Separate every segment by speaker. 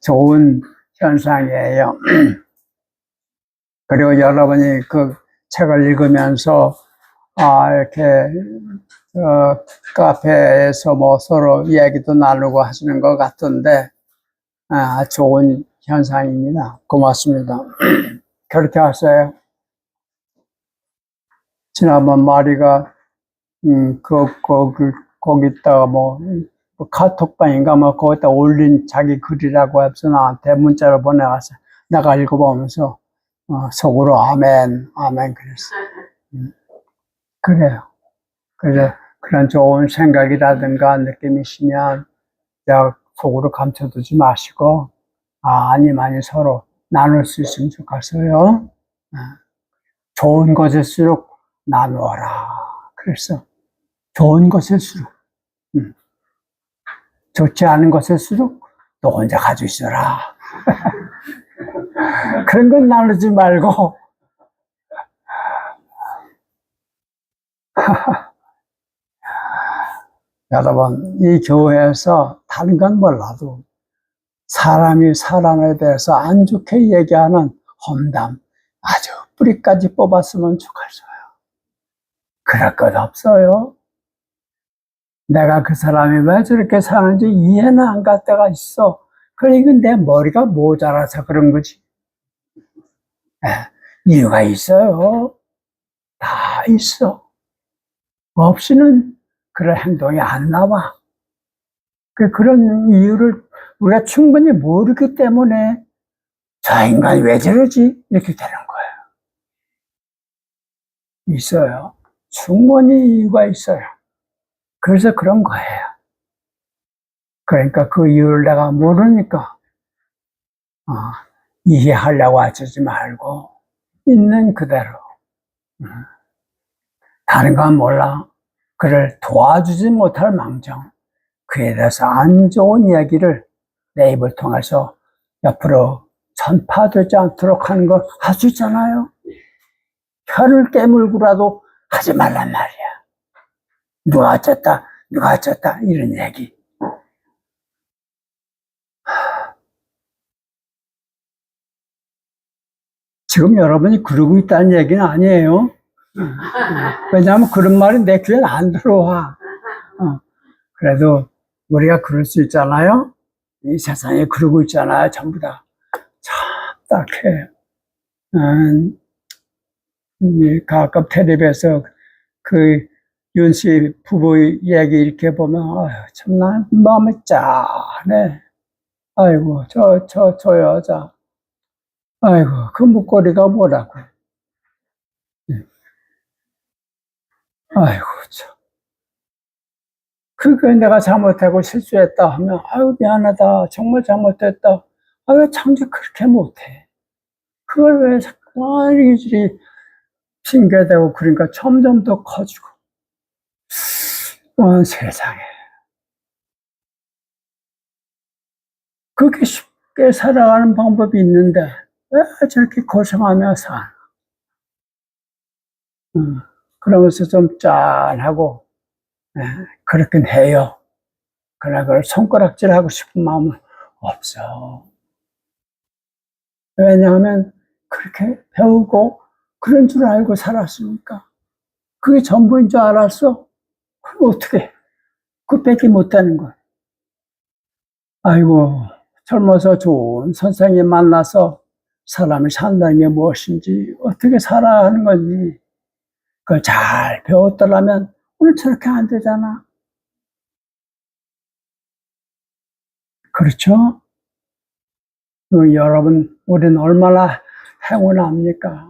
Speaker 1: 좋은 현상이에요. 그리고 여러분이 그 책을 읽으면서, 이렇게, 카페에서 뭐 서로 이야기도 나누고 하시는 것 같은데, 좋은 현상입니다. 고맙습니다. 그렇게 하세요. 지난번 마리가, 거기다가 뭐 카톡방인가 뭐 거기다 올린 자기 글이라고 해서 나한테 문자를 보내와서 내가 읽어보면서 속으로 아멘 그랬어. 그래요. 그래서 그런 좋은 생각이라든가 느낌이시면 속으로 감춰두지 마시고 아니 서로 나눌 수 있으면 좋겠어요. 좋은 것일수록 나누어라. 그래서 좋은 것일수록 좋지 않은 것일수록 너 혼자 가지고 있어라. 그런 건 나누지 말고 여러분 이 교회에서 다른 건 몰라도 사람이 사람에 대해서 안 좋게 얘기하는 험담 아주 뿌리까지 뽑았으면 좋겠어요. 그럴 것 없어요. 내가 그 사람이 왜 저렇게 사는지 이해는 안 갈 때가 있어. 그러니까 내 머리가 모자라서 그런 거지. 이유가 있어요. 다 있어. 없이는 그런 행동이 안 나와. 그런 이유를 우리가 충분히 모르기 때문에 저 인간이 왜 저러지? 이렇게 되는 거예요. 있어요. 충분히 이유가 있어요. 그래서 그런 거예요. 그러니까 그 이유를 내가 모르니까 이해하려고 하지 말고 있는 그대로 다른 건 몰라. 그를 도와주지 못할 망정 그에 대해서 안 좋은 이야기를 내 입을 통해서 옆으로 전파되지 않도록 하는 거 할 수 있잖아요. 혀를 깨물고라도 하지 말란 말이야. 누가 어쨌다 이런 얘기. 지금 여러분이 그러고 있다는 얘기는 아니에요. 왜냐하면 그런 말이 내 귀엔 안 들어와. 그래도 우리가 그럴 수 있잖아요. 이 세상에 그러고 있잖아요. 전부 다. 참 딱해. 가끔 텔레비에서 그 윤씨 부부 얘기 이렇게 보면 참 난 마음이 짠해. 아이고 저 여자 아이고 그 목걸이가 뭐라고. 아이고 참. 그게 내가 잘못하고 실수했다 하면 아유 미안하다 정말 잘못했다. 왜 창조 그렇게 못해. 그걸 왜 자꾸 이리저리 핑계대고 그러니까 점점 더 커지고. 세상에. 그렇게 쉽게 살아가는 방법이 있는데 왜 저렇게 고생하며 사나. 그러면서 좀 짠하고 그렇긴 해요. 그러나 그걸 손가락질하고 싶은 마음은 없어. 왜냐하면 그렇게 배우고 그런 줄 알고 살았으니까. 그게 전부인 줄 알았어? 그럼 어떻게 그 뺏기 못하는 거야. 아이고 젊어서 좋은 선생님 만나서 사람이 산다는 게 무엇인지 어떻게 살아야 하는 건지 그걸 잘 배웠더라면 오늘 저렇게 안 되잖아. 그렇죠? 여러분 우리는 얼마나 행운합니까?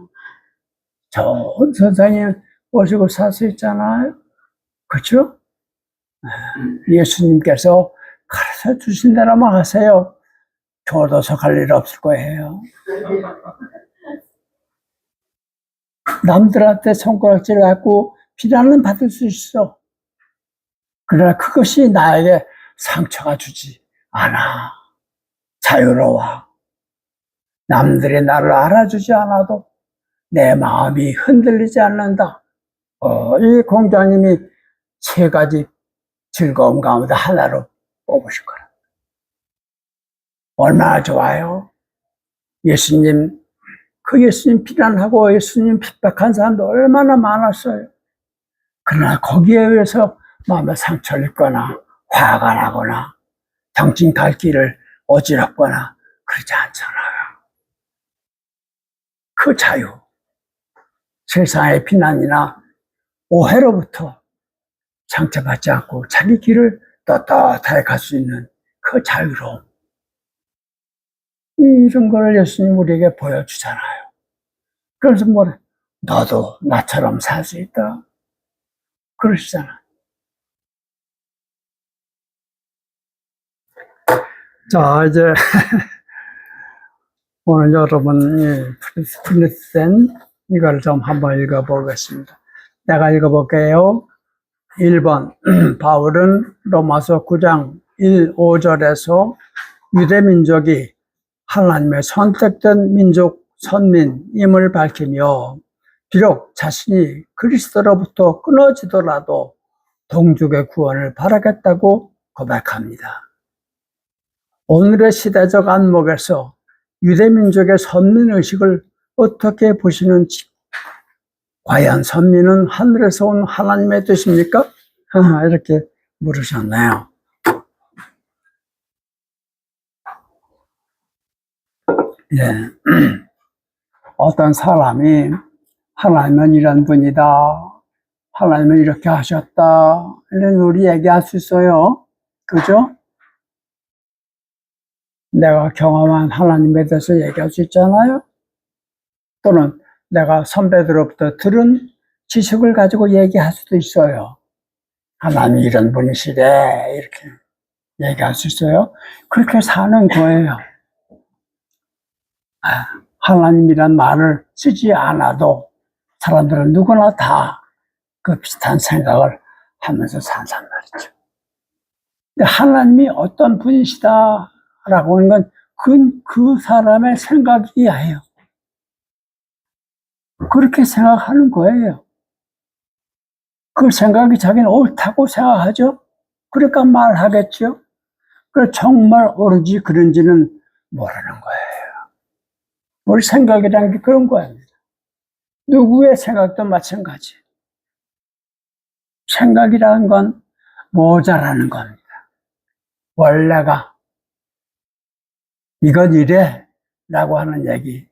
Speaker 1: 좋은 선생님 모시고 살 수 있잖아요. 그렇죠? 예수님께서 가르쳐 주신 대로만 하세요. 교도소 갈 일 없을 거예요. 남들한테 손가락질 갖고 비난은 받을 수 있어. 그러나 그것이 나에게 상처가 주지 않아. 자유로워. 남들이 나를 알아주지 않아도 내 마음이 흔들리지 않는다. 이 공자님이 세 가지 즐거움 가운데 하나로 뽑으실 거라. 얼마나 좋아요? 예수님, 그 예수님 비난하고 예수님 핍박한 사람도 얼마나 많았어요. 그러나 거기에 의해서 마음에 상처를 입거나 화가 나거나 정신 갈 길을 어지럽거나 그러지 않잖아요. 그 자유, 세상의 비난이나 오해로부터 상처받지 않고 자기 길을 떳떳하게 갈 수 있는 그 자유로움, 이런 걸 예수님 우리에게 보여주잖아요. 그래서 뭐래? 너도 나처럼 살 수 있다. 그러시잖아. 자, 이제 오늘 여러분이 프리센 이걸 좀 한번 읽어보겠습니다. 내가 읽어볼게요. 1번 바울은 로마서 9장 1, 5절에서 유대민족이 하나님의 선택된 민족 선민임을 밝히며 비록 자신이 그리스도로부터 끊어지더라도 동족의 구원을 바라겠다고 고백합니다. 오늘의 시대적 안목에서 유대민족의 선민의식을 어떻게 보시는지, 과연 선민은 하늘에서 온 하나님의 뜻입니까? 이렇게 물으셨네요. 예. 어떤 사람이 하나님은 이런 분이다, 하나님은 이렇게 하셨다, 이런 우리 얘기할 수 있어요. 그죠? 내가 경험한 하나님에 대해서 얘기할 수 있잖아요. 또는 내가 선배들로부터 들은 지식을 가지고 얘기할 수도 있어요. 하나님이 이런 분이시래, 이렇게 얘기할 수 있어요. 그렇게 사는 거예요. 하나님이란 말을 쓰지 않아도 사람들은 누구나 다 그 비슷한 생각을 하면서 산단 말이죠. 근데 하나님이 어떤 분이시다라고 하는 건 그 사람의 생각이에요. 그렇게 생각하는 거예요. 그 생각이 자기는 옳다고 생각하죠. 그러니까 말하겠죠. 그래, 정말 옳은지 그런지는 모르는 거예요. 우리 생각이라는 게 그런 거예요. 누구의 생각도 마찬가지. 생각이라는 건 모자라는 겁니다. 원래가 이건 이래 라고 하는 얘기,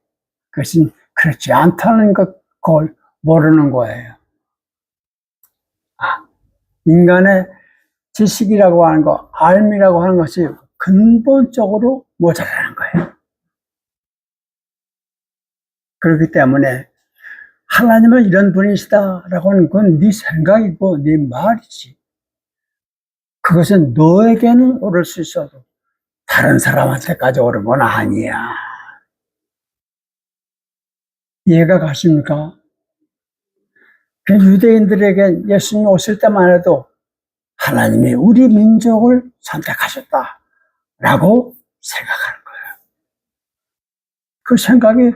Speaker 1: 그것은 그렇지 않다는 걸 모르는 거예요. 인간의 지식이라고 하는 거, 알미라고 하는 것이 근본적으로 모자라는 거예요. 그렇기 때문에 하나님은 이런 분이시다라고 하는 건 네 생각이고 네 말이지. 그것은 너에게는 옳을 수 있어도 다른 사람한테까지 옳은 건 아니야. 이해가 가십니까? 유대인들에게 예수님 오실 때만 해도 하나님이 우리 민족을 선택하셨다라고 생각하는 거예요. 그 생각이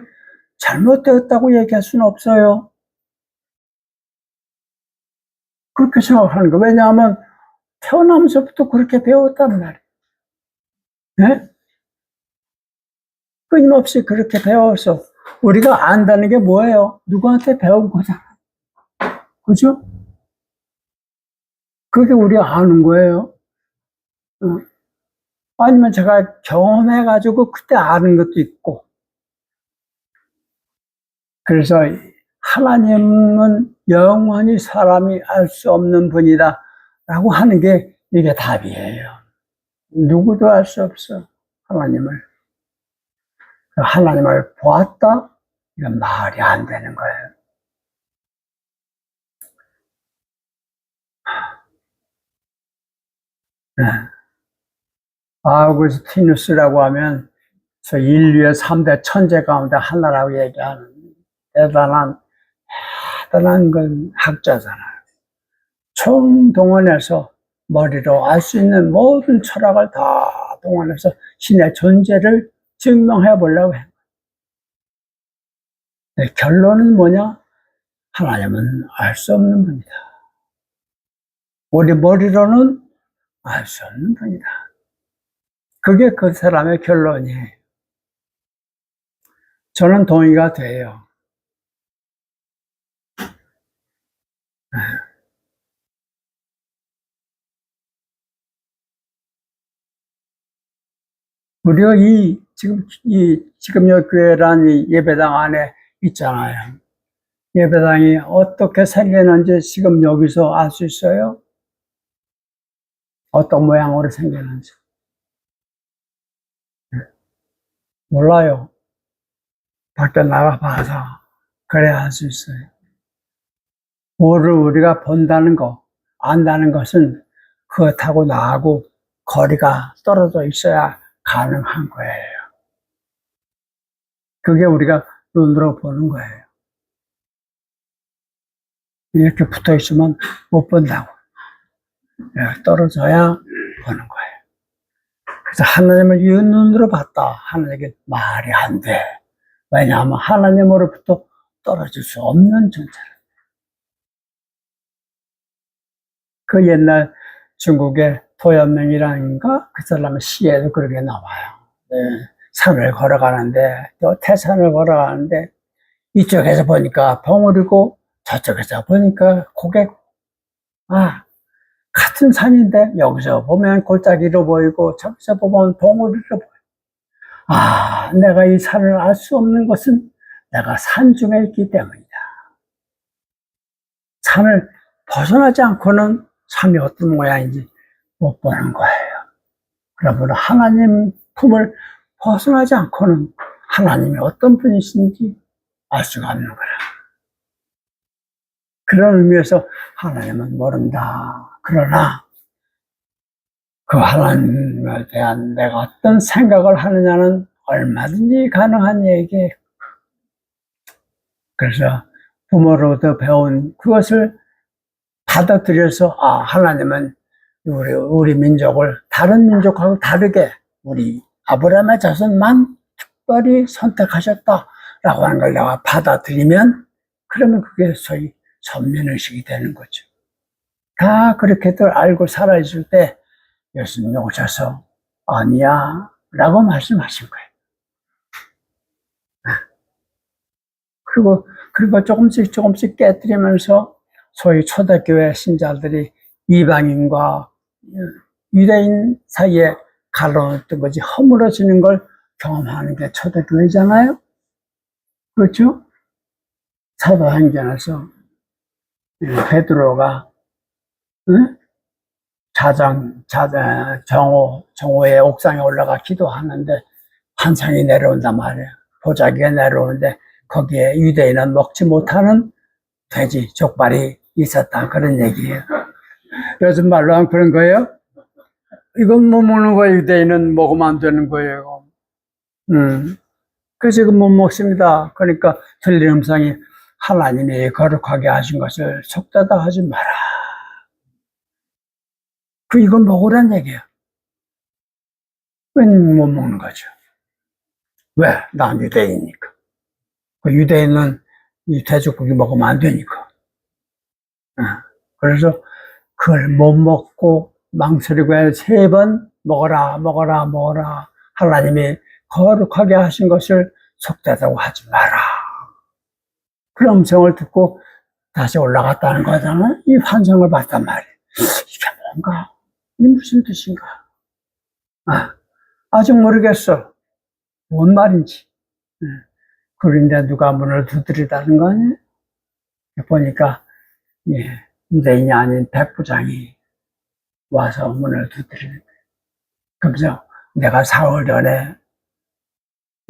Speaker 1: 잘못되었다고 얘기할 수는 없어요. 그렇게 생각하는 거예요. 왜냐하면 태어나면서부터 그렇게 배웠단 말이에요. 네? 끊임없이 그렇게 배워서 우리가 안다는 게 뭐예요? 누구한테 배운 거잖아. 그죠? 그게 우리가 아는 거예요. 아니면 제가 경험해가지고 그때 아는 것도 있고. 그래서 하나님은 영원히 사람이 알 수 없는 분이다 라고 하는 게 이게 답이에요. 누구도 알 수 없어, 하나님을. 하나님을 보았다? 이건 말이 안 되는 거예요. 네. 아우구스티누스라고 하면 저 인류의 3대 천재 가운데 하나라고 얘기하는 대단한 건 학자잖아요. 총동원해서 머리로 알 수 있는 모든 철학을 다 동원해서 신의 존재를 증명해 보려고 해요. 결론은 뭐냐? 하나님은 알 수 없는 분이다. 우리 머리로는 알 수 없는 분이다. 그게 그 사람의 결론이에요. 저는 동의가 돼요. 우리가 지금 여 교회란 이 예배당 안에 있잖아요. 예배당이 어떻게 생겼는지 지금 여기서 알 수 있어요? 어떤 모양으로 생겼는지. 몰라요. 밖에 나가봐서 그래야 알 수 있어요. 뭐를 우리가 본다는 거, 안다는 것은 그것하고 나하고 거리가 떨어져 있어야 가능한 거예요. 그게 우리가 눈으로 보는 거예요. 이렇게 붙어 있으면 못 본다고. 떨어져야 보는 거예요. 그래서 하나님을 이 눈으로 봤다 하는 얘기 말이 안 돼. 왜냐하면 하나님으로부터 떨어질 수 없는 존재라. 그 옛날 중국의 도연명이라는가 그 사람의 시에도 그렇게 나와요. 네. 산을 걸어가는데 또 태산을 걸어가는데 이쪽에서 보니까 봉우리고 저쪽에서 보니까 고개 같은 산인데 여기서 보면 골짜기로 보이고 저기서 보면 봉우리로 보여. 내가 이 산을 알 수 없는 것은 내가 산 중에 있기 때문이다. 산을 벗어나지 않고는 삶이 어떤 모양인지 못 보는 거예요. 여러분, 하나님 품을 벗어나지 않고는 하나님이 어떤 분이신지 알 수가 없는 거라. 그런 의미에서 하나님은 모른다. 그러나 그 하나님에 대한 내가 어떤 생각을 하느냐는 얼마든지 가능한 얘기예요. 그래서 부모로부터 배운 그것을 받아들여서 하나님은 우리 민족을 다른 민족하고 다르게 우리 아브라함의 자손만 특별히 선택하셨다라고 하는 걸 내가 받아들이면 그러면 그게 소위 선민의식이 되는 거죠. 다 그렇게들 알고 살아있을 때 예수님이 오셔서 아니야 라고 말씀하신 거예요. 그리고 조금씩 깨뜨리면서 소위 초대교회 신자들이 이방인과 유대인 사이에 갈라놓던 것이 허물어지는 걸 경험하는 게 초대교회잖아요. 그렇죠? 사도행전에서 베드로가 정오의 옥상에 올라가 기도하는데 환상이 내려온단 말이에요. 보자기가 내려오는데 거기에 유대인은 먹지 못하는 돼지 족발이 있었다. 그런 얘기예요. 요즘 말로 하면 그런 거예요. 이건 못 먹는 거예요. 유대인은 먹으면 안 되는 거예요. 그래서 이건 못 먹습니다. 그러니까 들린 음성이 하나님이 거룩하게 하신 것을 속되다 하지 마라. 이건 먹으란 얘기예요. 왜 못 먹는 거죠? 왜? 난 유대인이니까. 유대인은 이 돼지고기 먹으면 안 되니까. 그래서 그걸 못 먹고 망설이고 3번 먹어라. 하나님이 거룩하게 하신 것을 속되다고 하지 마라. 그 음성을 듣고 다시 올라갔다는 거잖아. 이 환상을 봤단 말이에요. 이게 뭔가? 이게 무슨 뜻인가? 아직 모르겠어. 뭔 말인지. 그런데 누가 문을 두드리다는 거 아니에요? 보니까 유대인이 아닌 백부장이 와서 문을 두드리는 거예요. 그래서 내가 4월 전에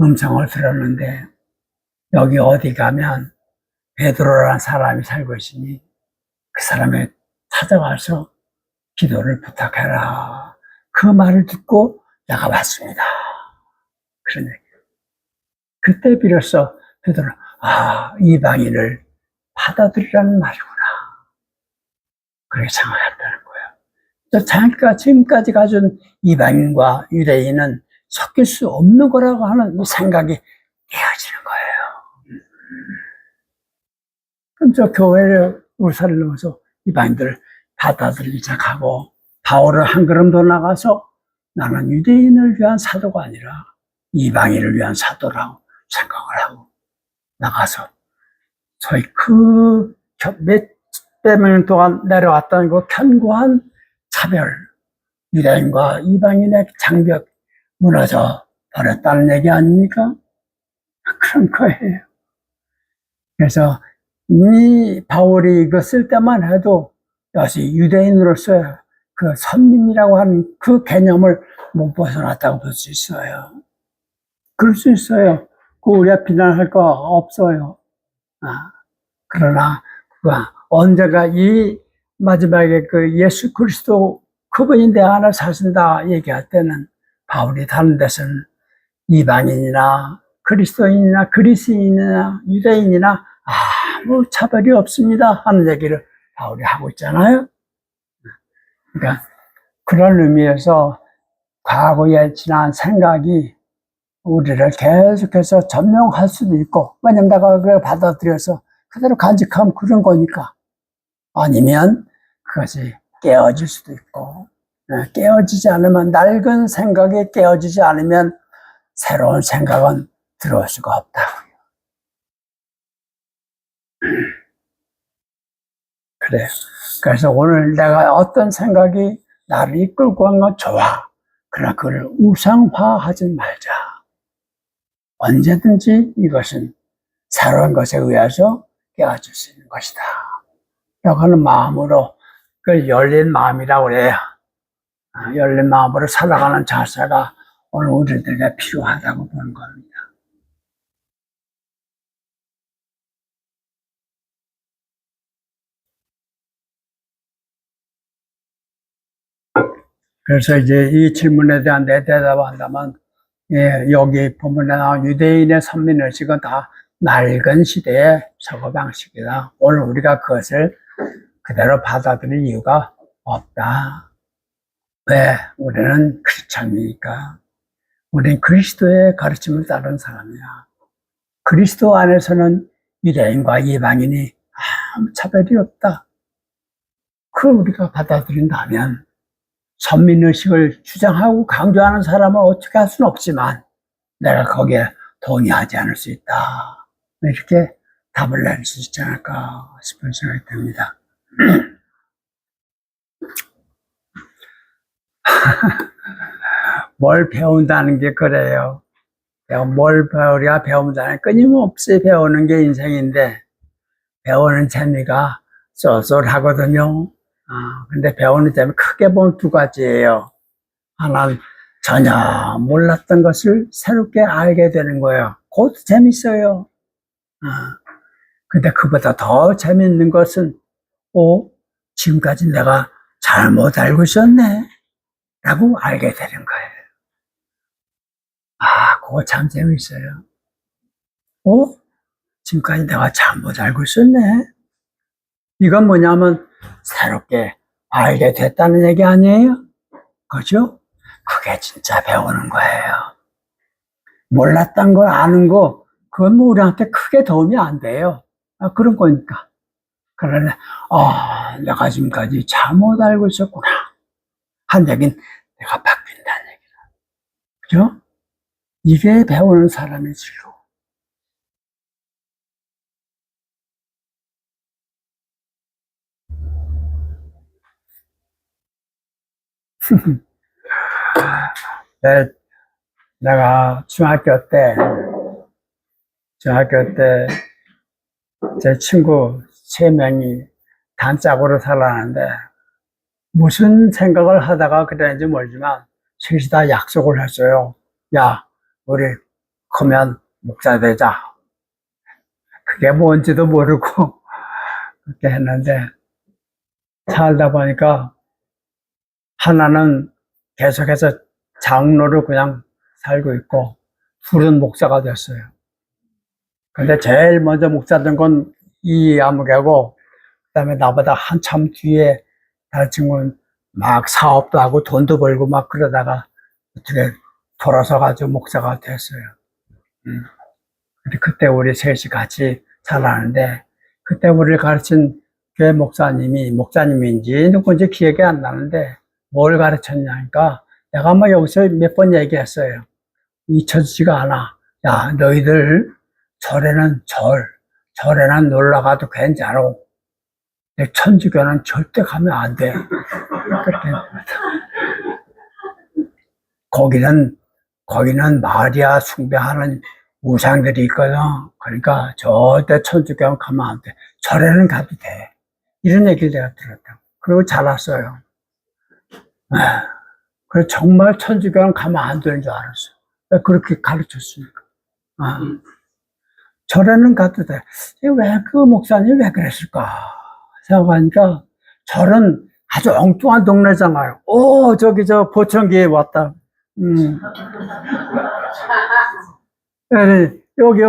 Speaker 1: 음성을 들었는데 여기 어디 가면 베드로라는 사람이 살고 있으니 그 사람에 찾아가서 기도를 부탁해라. 그 말을 듣고 내가 왔습니다. 그런 얘기예요. 그때 비로소 베드로 이방인을 받아들이라는 말이구나. 그렇게 생각했다는 거예요. 자기가 지금까지 가진 이방인과 유대인은 섞일 수 없는 거라고 하는 생각이 깨어지는 거예요. 그럼 저 교회를 울산을 넘어서 이방인들을 받아들이기 시작하고 바울을 한 걸음 더 나가서 나는 유대인을 위한 사도가 아니라 이방인을 위한 사도라고 생각을 하고 나가서 소위 그 몇백 년 동안 내려왔던 그 견고한 차별, 유대인과 이방인의 장벽 무너져 버렸다는 얘기 아닙니까? 그런 거예요. 그래서 이 바울이 이거 쓸 때만 해도 역시 유대인으로서의 그 선민이라고 하는 그 개념을 못 벗어났다고 볼 수 있어요. 그럴 수 있어요. 그 우리가 비난할 거 없어요. 그러나 그가 언제가 이 마지막에 그 예수 그리스도 그분이 내 안에 사신다 얘기할 때는 바울이 다른 데서는 이방인이나 그리스도인이나 그리스인이나 유대인이나 아무 차별이 없습니다 하는 얘기를 바울이 하고 있잖아요. 그러니까 그런 의미에서 과거에 지난 생각이 우리를 계속해서 전명할 수도 있고, 왜냐면 내가 그걸 받아들여서 그대로 간직하면 그런 거니까. 아니면 그것이 깨어질 수도 있고, 깨어지지 않으면, 낡은 생각이 깨어지지 않으면 새로운 생각은 들어올 수가 없다고요. 그래요. 그래서 오늘 내가 어떤 생각이 나를 이끌고 간 건 좋아. 그러나 그걸 우상화하지 말자. 언제든지 이것은 새로운 것에 의해서 깨어질 수 있는 것이다. 하는 마음으로, 그 열린 마음이라고 그래요. 열린 마음으로 살아가는 자세가 오늘 우리들에게 필요하다고 보는 겁니다. 그래서 이제 이 질문에 대한 내 대답을 한다면, 여기 본문에 나온 유대인의 선민의식은 다 낡은 시대의 사고방식이다. 오늘 우리가 그것을 그대로 받아들일 이유가 없다. 왜? 우리는 크리스찬이니까. 우리는 그리스도의 가르침을 따르는 사람이야. 그리스도 안에서는 유대인과 이방인이 아무 차별이 없다. 그걸 우리가 받아들인다면 선민의식을 주장하고 강조하는 사람을 어떻게 할 수는 없지만 내가 거기에 동의하지 않을 수 있다. 이렇게 답을 낼 수 있지 않을까 싶은 생각이 듭니다. 뭘 배운다는 게 그래요. 내가 뭘 배우랴 배운다는 끊임없이 배우는 게 인생인데 배우는 재미가 쏠쏠하거든요. 근데 배우는 재미 크게 보면 두 가지예요. 하나는 전혀 몰랐던 것을 새롭게 알게 되는 거예요. 그것도 재밌어요. 근데 그보다 더 재밌는 것은 지금까지 내가 잘못 알고 있었네 라고 알게 되는 거예요. 그거 참 재밌어요. 지금까지 내가 잘못 알고 있었네. 이건 뭐냐면 새롭게 알게 됐다는 얘기 아니에요? 그죠? 그게 진짜 배우는 거예요. 몰랐던 걸 아는 거, 그건 뭐 우리한테 크게 도움이 안 돼요. 그런 거니까. 그러네. 내가 지금까지 잘못 알고 있었구나. 한 얘기는 내가 바뀐다는 얘기다. 그죠? 이게 배우는 사람의 진로. 내가 중학교 때 제 친구 3명이 단짝으로 살았는데 무슨 생각을 하다가 그랬는지 모르지만 셋이 다 약속을 했어요. 야, 우리 크면 목사 되자. 그게 뭔지도 모르고 그렇게 했는데 살다 보니까 하나는 계속해서 장로로 그냥 살고 있고 둘은 목사가 됐어요. 근데 제일 먼저 목사 된 건 이 아무개고 그다음에 나보다 한참 뒤에 다른 친구는 막 사업도 하고 돈도 벌고 막 그러다가 어떻게 돌아서 가지고 목사가 됐어요. 근데 그때 우리 셋이 같이 살았는데 그때 우리를 가르친 교회 목사님인지 누군지 기억이 안 나는데 뭘 가르쳤냐니까 내가 뭐 여기서 몇 번 얘기했어요. 잊혀지지가 않아. 야, 너희들 절에는 놀러 가도 괜찮아. 근데 천주교는 절대 가면 안 돼. 그렇게. 거기는 마리아 숭배하는 우상들이 있거든. 그러니까 절대 천주교는 가면 안 돼. 절에는 가도 돼. 이런 얘기를 내가 들었다. 그리고 잘 왔어요. 그래서 정말 천주교는 가면 안 되는 줄 알았어. 그렇게 가르쳤으니까. 절에는 가도 돼. 왜 그 목사님 왜 그랬을까 생각하니까 절은 아주 엉뚱한 동네잖아요. 저기 저 보청기에 왔다. 여기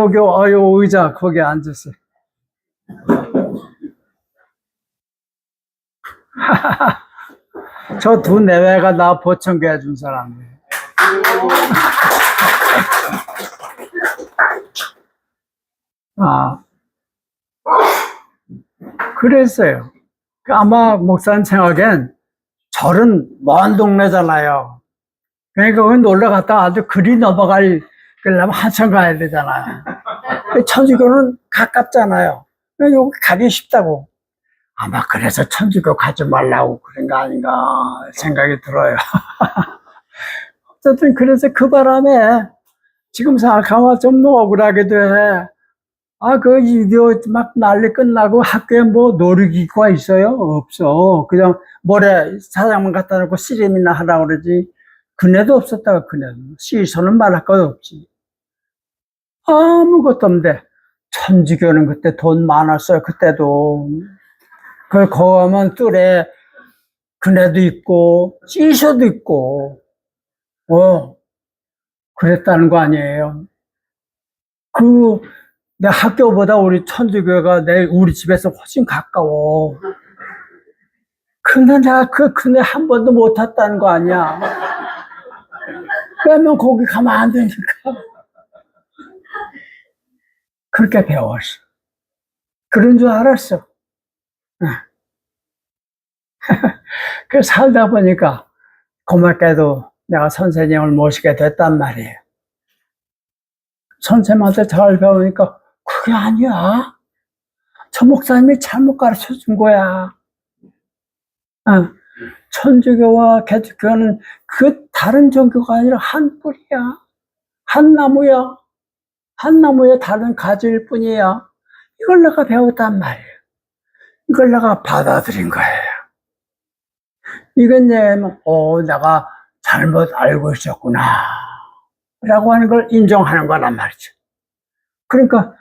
Speaker 1: 의자 거기에 앉았어. 저 두 내외가 나 보청기 해준 사람이에요. 그랬어요. 아마 목사님 생각엔 절은 먼 동네잖아요. 그러니까 거기 놀러 갔다 와도 그리 그러려면 한참 가야 되잖아요. 천주교는 가깝잖아요. 여기 가기 쉽다고. 아마 그래서 천주교 가지 말라고 그런 거 아닌가 생각이 들어요. 어쨌든 그래서 그 바람에 지금 생각하면 좀 억울하기도 해. 그 유교 막 난리 끝나고 학교에 뭐 놀이기구가 있어요? 없어. 그냥 모래 사장만 갖다 놓고 씨름이나 하라고 그러지. 그네도 없었다가 그네도. 시소는 말할 것 없지. 아무것도 없는데. 천주교는 그때 돈 많았어요. 그때도. 거기 가면 뜰에 그네도 있고, 시소도 있고, 그랬다는 거 아니에요. 내 학교보다 우리 천주교가 우리 집에서 훨씬 가까워. 근데 내가 그네 한 번도 못 탔다는 거 아니야. 그러면 거기 가면 안 되니까. 그렇게 배웠어. 그런 줄 알았어. 그래서 살다 보니까 고맙게도 내가 선생님을 모시게 됐단 말이에요. 선생님한테 잘 배우니까 그게 아니야. 저 목사님이 잘못 가르쳐 준 거야. 천주교와 개주교는 그 다른 종교가 아니라 한 뿌리야. 한 나무야. 한 나무에 다른 가지일 뿐이야. 이걸 내가 배웠단 말이에요. 이걸 내가 받아들인 거예요. 이건 내가 잘못 알고 있었구나. 라고 하는 걸 인정하는 거란 말이죠. 그러니까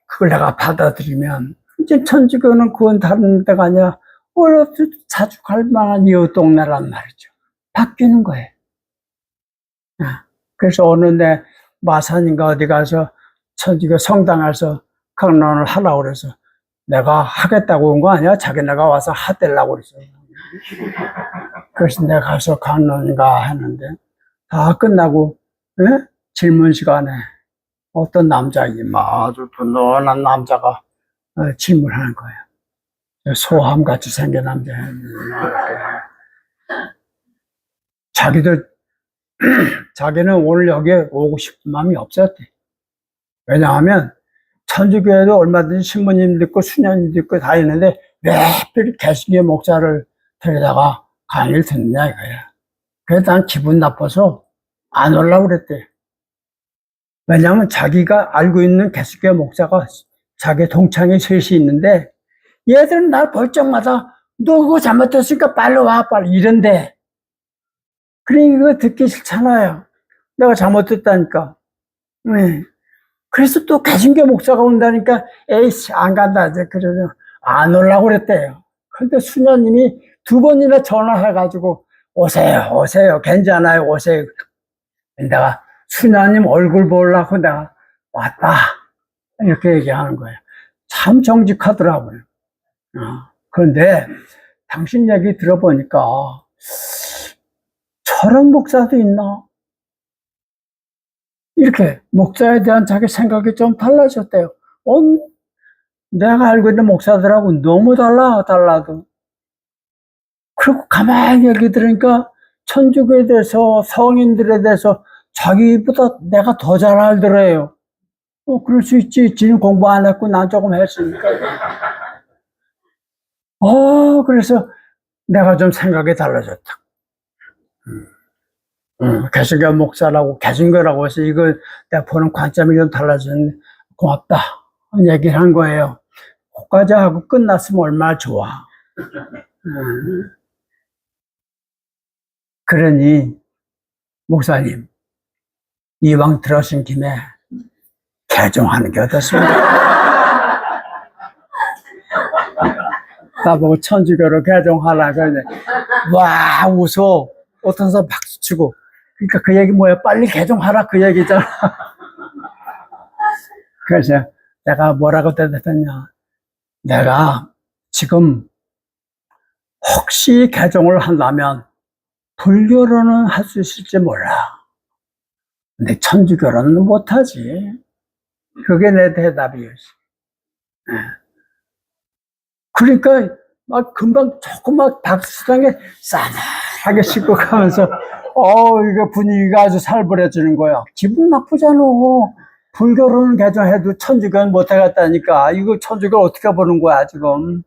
Speaker 1: 그걸 내가 받아들이면 이제 천주교는 그건 다른 데가 아니라 어렵도 자주 갈 만한 이웃 동네란 말이죠. 바뀌는 거예요. 그래서 어느 내 마산인가 어디 가서 천주교 성당에서 강론을 하라고 그래서 내가 하겠다고 온 거 아니야? 자기네가 와서 하대려고 그랬어요. 그래서 내가 가서 강론인가 하는데 다 끝나고 질문 시간에 어떤 아주 든든한 남자가 질문하는 거예요. 소함같이 생긴 남자예요. 자기는 오늘 여기에 오고 싶은 마음이 없었대. 왜냐하면 천주교에도 얼마든지 신부님도 있고 수녀님도 있고 다 있는데 왜 하필 개신교 목사를 데려다가 강의를 듣느냐 이거야. 그래서 난 기분 나빠서 안 오려고 그랬대. 왜냐하면 자기가 알고 있는 개신교 목사가 자기 동창이 셋이 있는데 얘들은 날 볼 적마다 너 그거 잘못했으니까 빨리 와 빨리 이런데 그러니까 그거 듣기 싫잖아요. 내가 잘못했다니까. 그래서 또 개신교 목사가 온다니까 에이씨 안 간다 이제 그래서 안 오려고 그랬대요. 근데 수녀님이 2번이나 전화해가지고 오세요 괜찮아요 오세요. 내가 수녀님 얼굴 보려고 내가 왔다 이렇게 얘기하는 거예요. 참 정직하더라고요. 그런데 당신 얘기 들어보니까 저런 목사도 있나? 이렇게 목사에 대한 자기 생각이 좀 달라졌대요. 내가 알고 있는 목사들하고 너무 달라도. 그리고 가만히 얘기 들으니까 천주교에 대해서, 성인들에 대해서 자기보다 내가 더 잘 알더래요. 그럴 수 있지. 지는 공부 안 했고 난 조금 했으니까. 그래서 내가 좀 생각이 달라졌다. 개신교 목사라고, 개신교라고 해서 이거 내가 보는 관점이 좀 달라졌는데 고맙다. 얘기를 한 거예요. 그까지 하고 끝났으면 얼마나 좋아. 그러니, 목사님, 이왕 들으신 김에 개종하는 게 어떻습니까? 나보고 천주교로 개종하라고 하네. 와, 웃어. 어떤 사람 박수 치고. 그러니까 그 얘기 뭐야? 빨리 개종하라 그 얘기잖아. 그래서 내가 뭐라고 대답했냐. 내가 지금 혹시 개종을 한다면 불교로는 할 수 있을지 몰라. 근데 천주교로는 못하지. 그게 내 대답이었어. 그러니까 막 금방 조금 막 박수장에 싸늘하게 씻고 가면서 이거 분위기가 아주 살벌해지는 거야. 기분 나쁘잖아. 불교로는 개종해도 천주교는 못하겠다니까. 이거 천주교 어떻게 보는 거야 지금.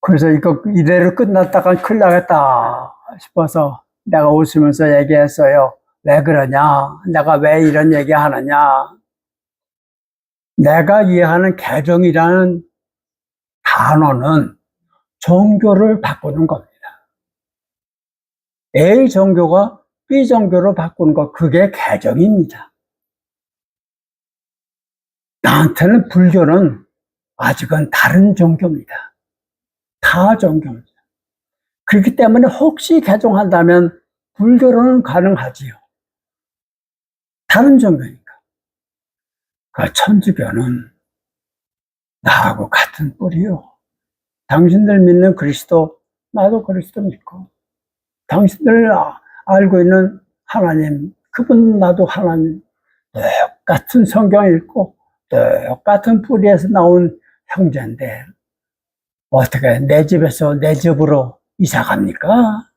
Speaker 1: 그래서 이거 이대로 끝났다가 큰일 나겠다 싶어서 내가 웃으면서 얘기했어요. 왜 그러냐? 내가 왜 이런 얘기 하느냐? 내가 이해하는 개종이라는 단어는 종교를 바꾸는 겁니다. A 종교가 B 종교로 바꾸는 것, 그게 개종입니다. 나한테는 불교는 아직은 다른 종교입니다. 타 종교입니다. 그렇기 때문에 혹시 개종한다면 불교로는 가능하지요. 다른 종교니까. 그 천주교는 나하고 같은 뿌리요. 당신들 믿는 그리스도, 나도 그리스도 믿고, 당신들 알고 있는 하나님, 그분 나도 하나님, 똑같은 성경 읽고, 똑같은 뿌리에서 나온 형제인데, 어떻게 내 집에서 내 집으로 이사 갑니까?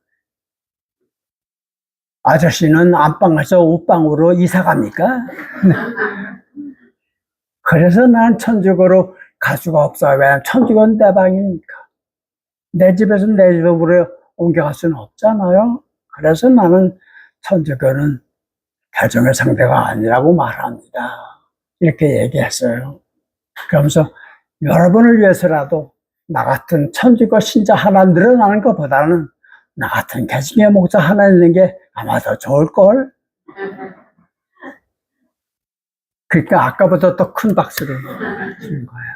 Speaker 1: 아저씨는 안방에서 옷방으로 이사 갑니까? 그래서 난 천주교로 갈 수가 없어요. 왜냐면 천주교는 내 방이니까. 내 집에서 내 집으로 옮겨갈 수는 없잖아요. 그래서 나는 천주교는 개종의 상대가 아니라고 말합니다. 이렇게 얘기했어요. 그러면서 여러분을 위해서라도 나 같은 천주교 신자 하나 늘어나는 것보다는 나 같은 개신교 목사 하나 있는 게 아마 더 좋을걸? 그러니까 아까보다 더 큰 박수를 주는 거예요.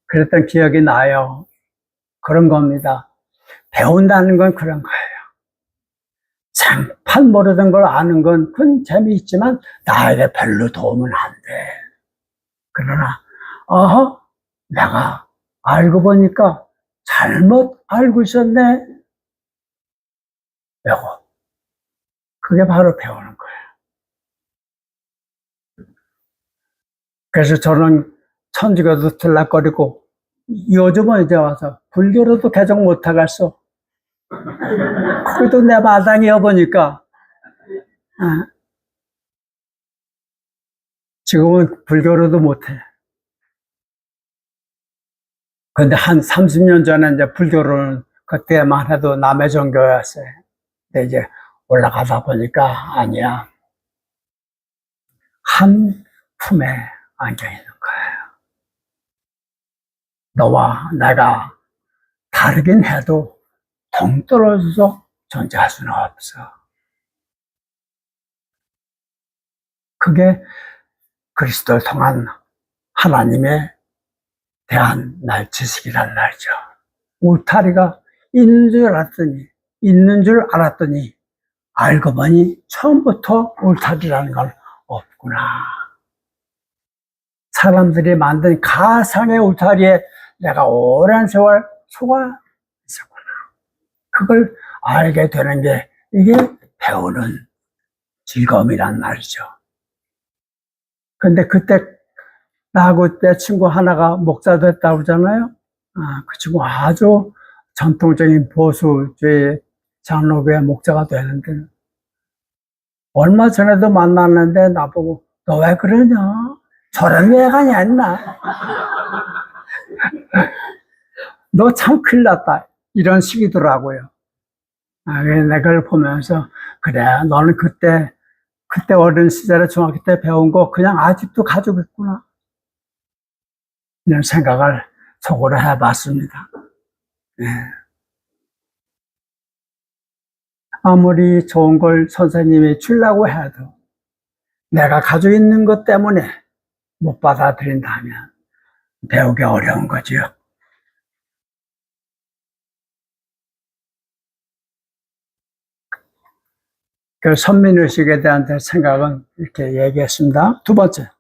Speaker 1: 그랬던 기억이 나요. 그런 겁니다. 배운다는 건 그런 거예요. 생판 모르던 걸 아는 건 그건 재미있지만 나에게 별로 도움은 안 돼. 그러나 내가 알고 보니까 잘못 알고 있었네. 요거. 그게 바로 배우는 거예요. 그래서 저는 천주교도 들락거리고 요즘은 이제 와서 불교로도 개종 못하겠어. 그래도 내 마당이어 보니까 지금은 불교로도 못해. 근데 한 30년 전에 이제 불교로는 그때만 해도 남의 종교였어요. 근데 이제 올라가다 보니까 아니야. 한 품에 안겨 있는 거예요. 너와 내가 다르긴 해도 동떨어져서 존재할 수는 없어. 그게 그리스도를 통한 하나님에 대한 날 지식이란 말이죠. 울타리가 있는 줄 알았더니 알고 보니 처음부터 울타리라는 건 없구나. 사람들이 만든 가상의 울타리에 내가 오랜 세월 속아 있었구나. 그걸 알게 되는 게 이게 배우는 즐거움이란 말이죠. 근데 그때 나하고 내 친구 하나가 목사 됐다고 하잖아요. 그 친구 아주 전통적인 보수주의 장로교회 목자가 되는데 얼마 전에도 만났는데 나보고 너 왜 그러냐? 저런 왜 가냐 했나? 너 참 큰일 났다. 이런 식이더라고요. 그래서 내가 그걸 보면서 그래 너는 그때 어린 시절에 중학교 때 배운 거 그냥 아직도 가지고 있구나. 이런 생각을 속으로 해봤습니다. 네. 아무리 좋은 걸 선생님이 주려고 해도 내가 가지고 있는 것 때문에 못 받아들인다면 배우기 어려운 거죠. 그 선민의식에 대한 생각은 이렇게 얘기했습니다. 두 번째.